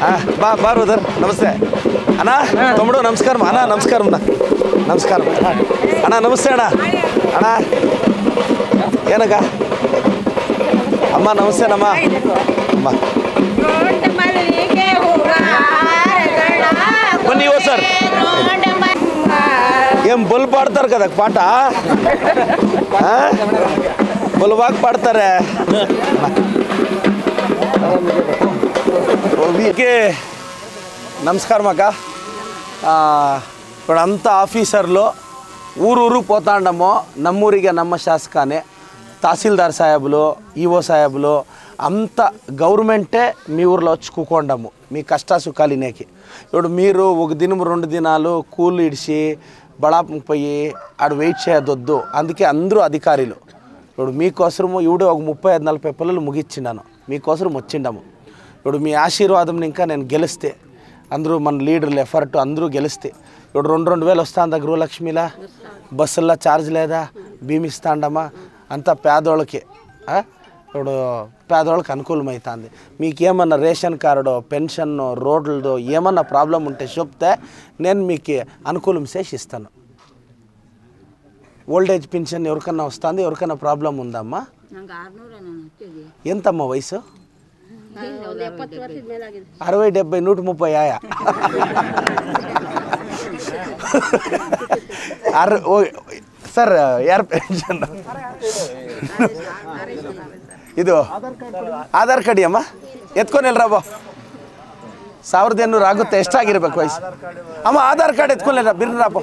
బా బ్రదర్ నమస్తే అన్నా తమ్ముడు నమస్కారం అన్నా నమస్కారం నమస్కారం అన్నా నమస్తే అన్నా అన్నా ಏನಕ್ಕ ಅಮ್ಮ ನಮಸ್ತೆನಮ್ಮ ಅಮ್ಮ ಬನ್ನಿ ಓ ಸರ್ ఏం బొల్ పాడతారు కదా పాట బొల్బాగ్ పాడతారే వీకే నమస్కారం అక్క ఇప్పుడు అంతా ఆఫీసర్లో ఊరు పోతాండమో నమ్మూరిగా నమ్మ శాసకానే తహసీల్దార్ సాహెబులు ఈఓ సాహెబులు అంత గవర్నమెంటే మీ ఊర్లో వచ్చి కూకోండము మీ కష్ట సుఖాలినేకి ఇప్పుడు మీరు ఒక దినం 2 దినాలు కూలి ఇడిచి బడాపంకి పోయి ఆడ వెయిట్ చేయదొద్దు అందుకే అందరూ అధికారులు ఇప్పుడు మీకోసము ఇవిడే ఒక 35-40 పిల్లలు ముగిచ్చినాను మీకోసం వచ్చిండము ఇప్పుడు మీ ఆశీర్వాదం ఇంకా నేను గెలిస్తే అందరూ మన లీడర్లు ఎఫర్ట్ అందరూ గెలిస్తే ఇప్పుడు 2,000 వస్తాందా గృహలక్ష్మిలా బస్సుల్లో ఛార్జ్ లేదా భీమిస్తాండమా అంతా పేదోళ్ళకి ఇప్పుడు పేదోళ్ళకి అనుకూలమవుతుంది మీకేమన్నా రేషన్ కార్డు పెన్షన్ రోడ్లదో ఏమన్నా ప్రాబ్లం ఉంటే చెప్తే నేను మీకు అనుకూలం చేసి ఇస్తాను ఓల్డ్ ఏజ్ పెన్షన్ ఎవరికన్నా వస్తుంది ఎవరికన్నా ప్రాబ్లం ఉందమ్మా ఎంతమ్మా వయసు 60, 70, 130 ఆయా ಸರ್ ಯಾರು ಪೆನ್ಷನ್ ಇದು ಆಧಾರ್ ಕಾರ್ಡ್ ಅಮ್ಮ ಎತ್ಕೊನಿಲ್ರಬ್ಬ 1800 ಆಗುತ್ತೆ ಎಷ್ಟಾಗಿರ್ಬೇಕು ವಯಸ್ಸು ಅಮ್ಮ ಆಧಾರ್ ಕಾರ್ಡ್ ಎತ್ಕೊನಿಲ್ಲ ಬಿರ್ರಪ್ಪ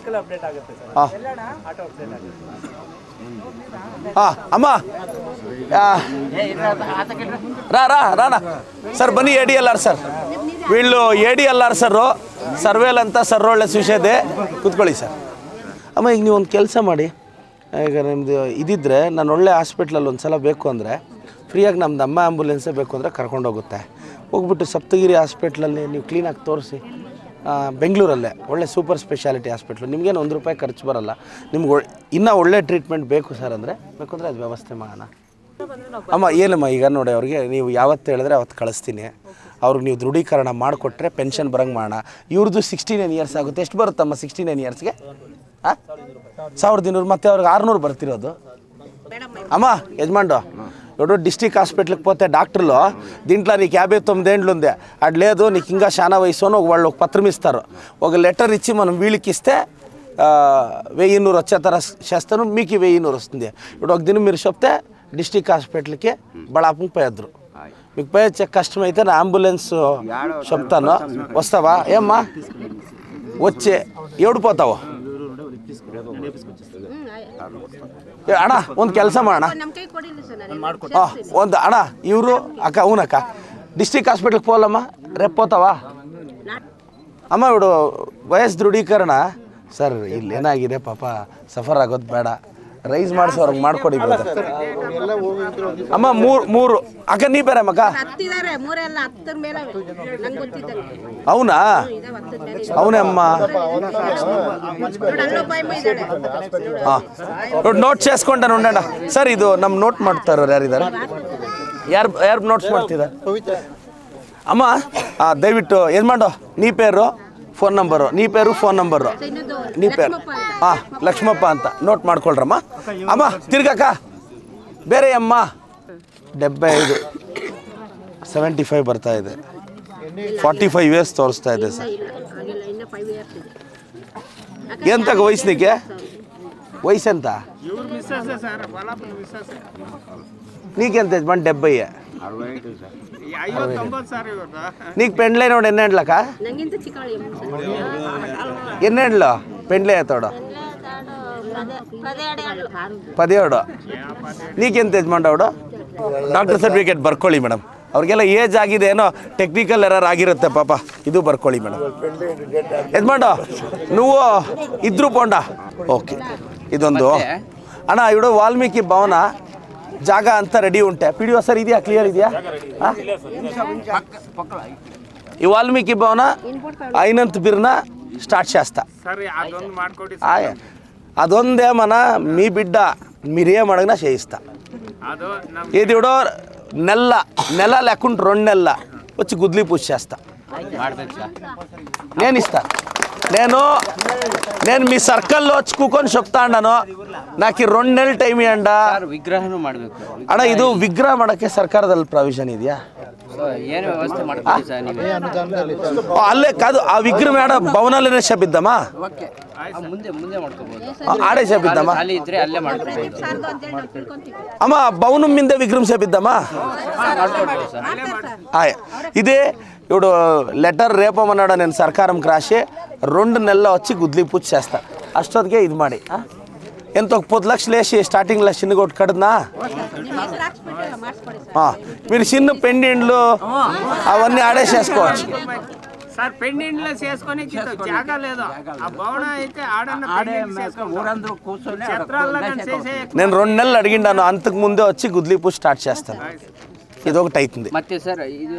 ಅಮ್ಮ రానా సార్ బన్నీ ADLR సార్ వీళ్ళు ADLR ಸರ್ ಸರ್ವೇಲ್ ಅಂತ ಸರ್ರೋಳ್ಳೆ ಸುಶೇದೆ ಕೂತ್ಕೊಳ್ಳಿ ಸರ್ ಅಮ್ಮ ಈಗ ನೀವು ಒಂದು ಕೆಲಸ ಮಾಡಿ ಈಗ ನಿಮ್ಮದು ಇದಿದ್ದರೆ ನಾನು ಒಳ್ಳೆ ಹಾಸ್ಪಿಟ್ಲಲ್ಲಿ ಒಂದು ಸಲ ಬೇಕು ಅಂದರೆ ಫ್ರೀಯಾಗಿ ನಮ್ದು ಅಮ್ಮ ಆ್ಯಂಬುಲೆನ್ಸೇ ಬೇಕು ಅಂದರೆ ಕರ್ಕೊಂಡೋಗುತ್ತೆ ಹೋಗ್ಬಿಟ್ಟು ಸಪ್ತಗಿರಿ ಹಾಸ್ಪಿಟ್ಲಲ್ಲಿ ನೀವು ಕ್ಲೀನಾಗಿ ತೋರಿಸಿ ಬೆಂಗಳೂರಲ್ಲೇ ಒಳ್ಳೆ ಸೂಪರ್ ಸ್ಪೆಷಾಲಿಟಿ ಹಾಸ್ಪಿಟ್ಲು ನಿಮಗೇನು ₹1 ಖರ್ಚು ಬರೋಲ್ಲ ನಿಮ್ಗೆ ಇನ್ನೂ ಒಳ್ಳೆ ಟ್ರೀಟ್ಮೆಂಟ್ ಬೇಕು ಸರ್ ಅಂದರೆ ಬೇಕಂದರೆ ಅದು ವ್ಯವಸ್ಥೆ ಮಾಡೋಣ ಅಮ್ಮ ಏನಮ್ಮ ಈಗ ನೋಡಿ ಅವ್ರಿಗೆ ನೀವು ಯಾವತ್ತು ಹೇಳಿದ್ರೆ ಅವತ್ತು ಕಳಿಸ್ತೀನಿ ಅವ್ರಿಗೆ ನೀವು ದೃಢೀಕರಣ ಮಾಡಿಕೊಟ್ರೆ ಪೆನ್ಷನ್ ಬರಂಗೆ ಮಾಡೋಣ ಇವ್ರದ್ದು 69 ಇಯರ್ಸ್ ಆಗುತ್ತೆ ಎಷ್ಟು ಬರುತ್ತಮ್ಮ 69 ಇಯರ್ಸ್ಗೆ 1200 ಮತ್ತು ಅವ್ರಿಗೆ 600 ಬರ್ತಿರೋದು అమ్మా యజమాండు ఇప్పుడు డిస్ట్రిక్ట్ హాస్పిటల్కి పోతే డాక్టర్లు దీంట్లో నీకు 59 ఉందే అది లేదు నీకు ఇంకా చాలా వయసు అని వాళ్ళు ఒక పత్రం ఇస్తారు ఒక లెటర్ ఇచ్చి మనం వీళ్ళకి ఇస్తే 1100 వచ్చే తర చేస్తాను మీకు 1100 వస్తుంది ఇప్పుడు ఒక దినం మీరు చెప్తే డిస్ట్రిక్ట్ హాస్పిటల్కి బడాపంకి పోయేద్దరు మీకు పోయొచ్చే కష్టమైతే నా అంబులెన్స్ చెప్తాను వస్తావా ఏమ్మా వచ్చే ఎవడు పోతావు ಅಣ್ಣ ಒಂದು ಕೆಲಸ ಮಾಡೋಣ ಒಂದು ಅಣ್ಣ ಇವರು ಅಕ್ಕ ಅವನಕ್ಕ ಡಿಸ್ಟ್ರಿಕ್ಟ್ ಹಾಸ್ಪಿಟ್ಲಿಗೆ ಹೋಗಲ್ಲಮ್ಮ ರೇపు పోతావా ಅಮ್ಮ ಇವರು ವಯಸ್ಸು ದೃಢೀಕರಣ ಸರ್ ಇಲ್ಲಿ ಏನಾಗಿದೆ ಪಾಪ ಸಫರ್ ಆಗೋದು ಬೇಡ ರೈಸ್ ಮಾಡಿಸೋರ್ಗೆ ಮಾಡ್ಕೊಡಿ ಅಮ್ಮ ಮೂರು ಅಕ್ಕ ನೀ ಬೇರೆ ಮಕ್ಕ అవునా అవునే అమ్మ ನೋಟ್ చేసుకుంటాను ఉండండి ಸರ್ ಇದು ನಮ್ಮ ನೋಟ್ ಮಾಡ್ತಾರೋ ಯಾರಿದ್ದಾರೆ ಯಾರು ನೋಟ್ಸ್ ಮಾಡ್ತಿದ್ದಾರೆ ಅಮ್ಮ ದಯವಿಟ್ಟು ಏನು ಮಾಡೋ ನೀ ಪೇರು ಫೋನ್ ನಂಬರು ನೀ ಪೇರು ಫೋನ್ ನಂಬರು ನೀ ಪೇರು ಲಕ್ಷ್ಮಪ್ಪ ಅಂತ ನೋಟ್ ಮಾಡ್ಕೊಳ್ರಮ್ಮ ಅಮ್ಮ ತಿರ್ಗಕ್ಕ ಬೇರೆ ಅಮ್ಮ 75 75 ಬರ್ತಾ ಇದೆ 45 ಇಯರ್ಸ್ ತೋರಿಸ್ತಾ ಇದೆ ಸರ್ ಎಂತ ವಯಸ್ಸಿನಿಗೆ ವಯಸ್ಸೆಂತ నీకెంత యజమాని 70 నీకు పెండ్లైన వాడు ఎన్నేళ్ళక ఎన్నేళ్ళు పెండ్లే అవుతాడు 17 నీకెంత యజಮಾನ್ ಅವಡು ಡಾಕ್ಟರ್ ಸರ್ಟಿಫಿಕೇಟ್ ಬರ್ಕೊಳ್ಳಿ ಮೇಡಮ್ ಅವ್ರಿಗೆಲ್ಲ ಏಜ್ ಆಗಿದೆ ಏನೋ ಟೆಕ್ನಿಕಲ್ ಎರರ್ ಆಗಿರುತ್ತೆ ಪಾಪ ಇದು ಬರ್ಕೊಳ್ಳಿ ಮೇಡಮ್ ಯಜಮಾನ್ నువ్వు ఇద్దరు పోండా ఓకే ಇದೊಂದು ಅಣ್ಣ ಇವಡು ವಾಲ್ಮೀಕಿ ಭವನ ಜಾಗ ಅಂತ ರೆಡಿ ಉಂಟೆ PDO ಸರ್ ಇದೆಯಾ ಕ್ಲಿಯರ್ ಇದೆಯಾ ఈ వాల్మీకి భవన అయినంత బిర్న స్టార్ట్ చేస్తా అదొందేమన్నా మీ బిడ్డ మీరేం అడగినా చేయిస్తా ఇది నెల లేకుండా 2 నెలల వచ్చి గుద్లీ పూజ చేస్తా నేను ఇస్తా. నేను మీ సర్కల్లో వచ్చి కూకొని చెప్తా అన్నాను, నాకు ಈ 2 నెలలు ಟೈಮ್ ಇಯಂಡ ವಿಗ್ರಹನೂ ಮಾಡಬೇಕು ಅಣ್ಣ. ಇದು ವಿಗ್ರಹ ಮಾಡೋಕ್ಕೆ ಸರ್ಕಾರದಲ್ಲಿ ಪ್ರಾವಿಷನ್ ಇದೆಯಾ? ಏನು ವ್ಯವಸ್ಥೆ ಮಾಡ್ತೀವಿ ಸರ್ ನೀವು? ಅಲ್ಲೇ ಕಾದು ಆ ವಿಗ್ರಹ ಮೇಡ ಭವನಲ್ಲೇ ಶಬಿದ್ದಮ್ಮ, ಓಕೆ ಮುಂದೆ ಮಾಡ್ಕೋಬಹುದು. ಆಡೆ ಶಬಿದ್ದಮ್ಮ ಅಲ್ಲಿ ಇದ್ರೆ ಅಲ್ಲೇ ಮಾಡ್ಕೋಬಹುದು ಅಮ್ಮ. భవనం మీద విగ్రహం చేపిద్దామా? ఇదే ఇప్పుడు లెటర్ రేపమన్నాడు. నేను సర్కారంకి రాసి 2 నెలల్లో వచ్చి గుద్లి పూజ చేస్తా. అಷ್ಟೊತ್ತಿಗೆ ಇದು ಮಾಡಿ ఎంత ఒక 10 లక్షలు వేసి స్టార్టింగ్లో చిన్న కొట్టు కడుతున్నా. మీరు చిన్న పెండిండ్లు అవన్నీ ఆడేసేసుకోవచ్చు సార్. పెండిండ్లో చేసుకొని జాగా లేదు. ఆ భవన అయితే ఊరందరూ కూర్చొని నేను 2 నెలలు అడిగిండాను, అంతకు ముందే వచ్చి గుద్లి పూజ స్టార్ట్ చేస్తాను. ఇది ఒకటి అవుతుంది. ಮತ್ತೆ ಸರ್ ಇದು